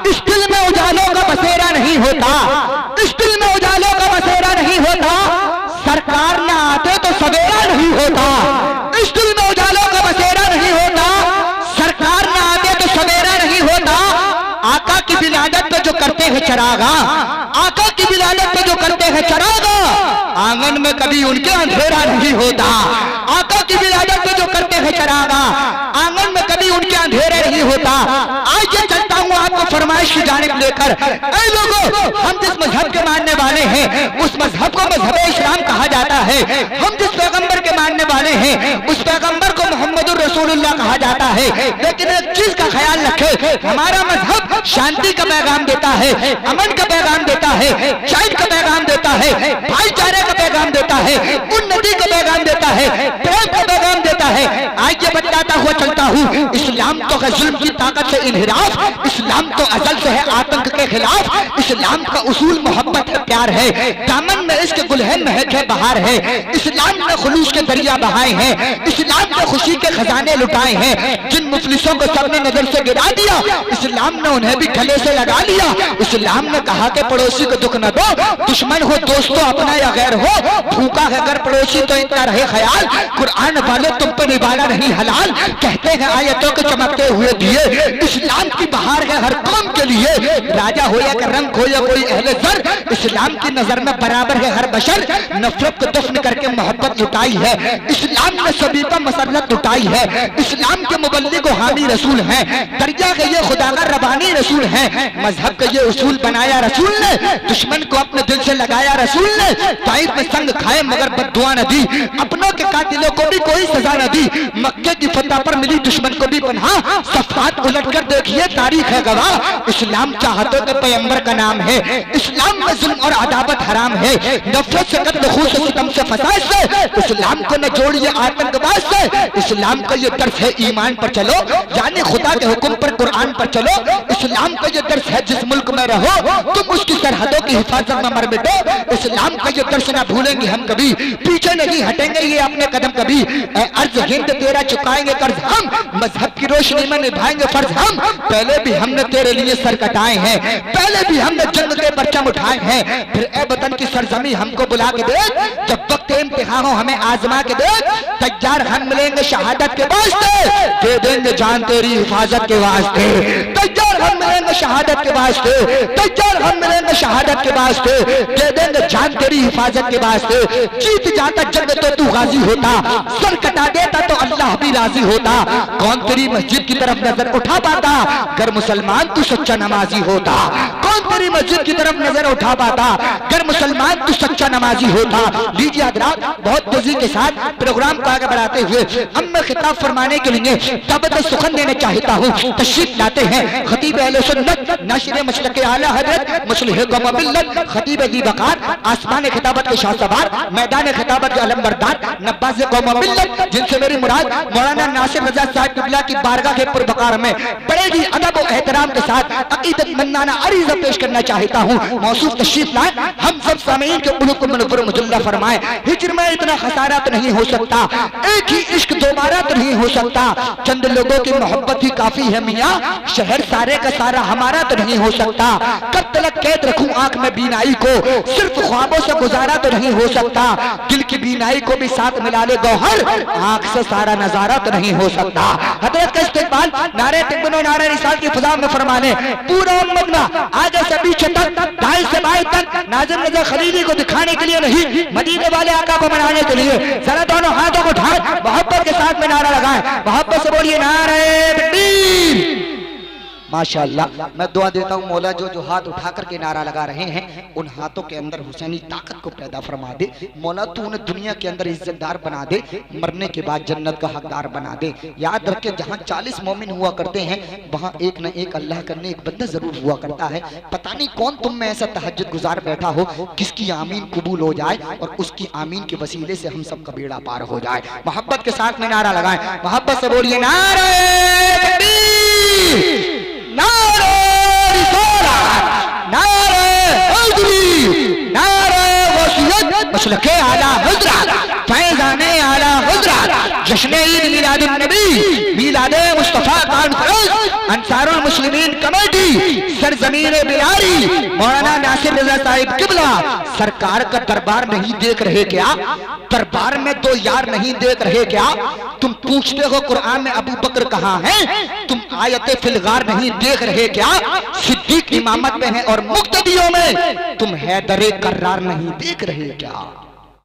इस दिल में उजालों का बसेरा नहीं होता, इस दिल में उजालों का बसेरा नहीं होता, सरकार न आते तो सवेरा नहीं होता। इस दिल में उजालों का बसेरा नहीं होता, सरकार न आते तो सवेरा नहीं होता। आका की विलादत पे जो करते हैं चरागा, आका की विलादत पे जो करते हैं चरागा, आंगन में कभी उनके अंधेरा नहीं होता। आका की विलादत पे जो करते हैं चरागा, आंगन में कभी उनके अंधेरा नहीं होता। आज ये चलता हूँ आपको फरमाइश की जानिब लेकर, ऐ लोगों, हम जिस मजहब के मानने वाले हैं उस मजहब को मजहब इस्लाम कहा जाता है। हम जिस पैगंबर के मानने वाले हैं उस पैगंबर को मोहम्मदुर रसूलुल्लाह कहा जाता है। लेकिन एक चीज का ख्याल रखे, हमारा मजहब शांति का पैगाम देता है, अमन का पैगाम देता है, शांति का पैगाम देता है, भाईचारे का पैगाम देता है, उन्नति का पैगाम देता है, प्रेम का पैगाम देता है। आज ये बताता हुआ चलता हूँ, इस्लाम तो है जुल्म की ताकत से इन्हिराफ, इस्लाम तो अजल से है आतंक के खिलाफ, इस्लाम का उसूल मोहब्बत है, प्यार है, दामन में इसके गुलहन महक है, बहार है। इस्लाम ने खुलूस के दरिया बहाए हैं, इस्लाम ने खुशी के खजाने लुटाए हैं। जिन मुफलिसों को सबने नजर से गिरा दिया, इस्लाम ने उन्हें भी गले से लगा लिया। इस्लाम ने कहा कि पड़ोसी को दुख न दो, दुश्मन हो दोस्तों अपना या गैर हो, भूखा है अगर पड़ोसी तो इतना रहे ख्याल, कुरान वाले तुम पर निभाना नहीं हलाल। कहते हैं आयतों के चमकते हुए दिए, इस्लाम की बहार है हर कौम के लिए, राजा हो या रंग हो या कोई अहले सर, इस्लाम की नजर में बराबर है हर बशर। नफरत को दफन करके मोहब्बत लुटाई है, इस्लाम ने सभी पर मसरत लुटाई है। इस्लाम के मुबल्लिग को हामी रसूल है, दर्जा के ये खुदा का रबानी रसूल है। मजहब का ये उसूल बनाया रसूल ने, दुश्मन को अपने दिल से लगाया रसूल ने। ताइफ में संग खाए मगर बद्दुआ न दी, अपनों के कातिलों को भी कोई सजा न दी। मक्के की फतह पर मिली दुश्मन को भी पनाह, सफात उलट कर देखिए तारीख है गवाह। इस्लाम चाहतों के पैगंबर का नाम है, इस्लाम में जुल्म और अदावत हराम है। नफरत से कत्ल खून से सितम से फसाद से, इस्लाम को न जोड़िए आतंकवाद से। इस्लाम का ये दर्स है ईमान पर चलो, यानी खुदा के हुक्म पर कुरान पर चलो। इस्लाम का ये दर्स है जिस मुल्क में रहो तुम उसकी सरहदों की हिफाजत में मर मिटो। इस्लाम का ये दर्स ना भूलेंगे हम कभी, पीछे नहीं हटेंगे ये अपने कदम कभी। अर्ज हिंद तेरा चुकाएंगे कर्ज हम, मजहब की रोशनी में निभाएंगे फर्ज हम। पहले भी हमने तेरे लिए सर कटाए हैं, पहले भी हमने जंग के परचम उठाए हैं। फिर ए वतन की सरजमी हमको बुला के देख, जब वक्त इम्तिहान हो हमें आजमा के देख। तैयार हम मिलेंगे शहादत के वास्ते, दे देंगे जान तेरी हिफाजत के वास्ते। तैयार हम मिलेंगे शहादत के वास्ते, तैयार हम मिलेंगे शहादत के वास्ते, दे देंगे जान तेरी हिफाजत के वास्ते। जीत जाता जंग तो तू गाजी होता, सर कटा देता तो अल्लाह भी राजी होता। कौन तेरी मस्जिद की तरफ नजर उठा पाता, अगर मुसलमान तू सच्चा नमाजी होता। कौन तेरी मस्जिद की तरफ नजर उठा पाता, अगर मुसलमान तू सच्चा नमाजी होता। लीजिए हज़रात, बहुत तेजी के साथ प्रोग्राम को आगे बढ़ाते हुए अब मैं खिताब फरमाने के लिए दावत सुखन देना चाहता हूँ। तशरीफ लाते हैं खतीब अहले सुन्नत, नाशिर मसलक आला हज़रत, मुस्लिह कौम मिल्लत, खतीब दी वक़ार, आसमान खिताबत के शाहसवार, मैदान खिताबत के अलमबरदार, नब्बाज़ कौम मिल्लत, जिनसे मेरी मुराद मौलाना नासिर रज़ा साहब क़िबला की बारगाह के पुरवकार में बड़े ही अदब और एहतराम के साथ अक़ीदतमंदाना अरीज़ा पेश करना चाहता हूँ। मौसूफ तशरीफ लाए, हम सब सामीन के उलूक़ मुनव्वर मुजल्ला फरमाए। हिज्र में इतना खसारा तो नहीं हो सकता, एक ही इश्क दोबारा तो नहीं हो सकता। चंद लोगों की मोहब्बत ही काफी है मियाँ, शहर सारे का सारा हमारा तो नहीं हो सकता। कब तलक कैद रखूं आंख में बीनाई को, सिर्फ ख्वाबों से गुजारा तो नहीं हो सकता। दिल की बीनाई को भी साथ मिला ले गौहर, आंख से सारा नजारा तो नहीं हो सकता। हजरत का इस्तेमाल नारे तकबीर नारे रिसाल की फिजा में फरमाने, पूरा उम्मत ना आगे से पीछे तक, दाएं से बाएं तक, नाज़िम रज़ा खलीली को दिखाने के लिए नहीं, मदीने वाले आका को मनाने के लिए। जरा दोनों हाथों को उठाए, मोहब्बत के साथ में नारा लगाए, मोहब्बत से बोलिए नारे तकबीर। माशाअल्लाह, मैं दुआ देता हूँ मौला जो जो हाथ उठा करके नारा लगा रहे हैं उन हाथों के अंदर हुसैनी ताकत को पैदा फरमा दे। मौला तू उन्हें दुनिया के अंदर इज्जतदार बना दे, मरने के बाद जन्नत का हकदार बना दे। याद रखे जहाँ 40 मोमिन हुआ करते हैं वहाँ एक न एक अल्लाह का नेक बंदा जरूर हुआ करता है। पता नहीं कौन तुम में ऐसा तहज्जुद गुजार बैठा हो किसकी आमीन कबूल हो जाए और उसकी आमीन के वसीले से हम सब का बेड़ा पार हो जाए। मोहब्बत के साथ में नारा लगाए, मोहब्बत से बोलिए नारे तकबीर, नारे रिसालत, नारे हैदरी, नारे वसीयत, मसलके आला हज़रत, फैज़ाने आला हज़रत, जश्न ईद मिलादुन नबी, मिलादे मुस्तफ़ा कॉन्फ्रेंस, अंसारुल मुस्लिमीन कमेटी, सरजमीन बिलारी मौलाना नासिर रजा साहिब किबला सरकार का दरबार नहीं देख रहे क्या? दरबार में दो यार नहीं देख रहे क्या? तुम पूछते हो कुरान में अबू बकर कहाँ है? तुम आयते फिलगार नहीं देख रहे क्या? सिद्दीक इमामत में है और मुक्तदियों में तुम हैदरे कर्रार नहीं देख रहे क्या?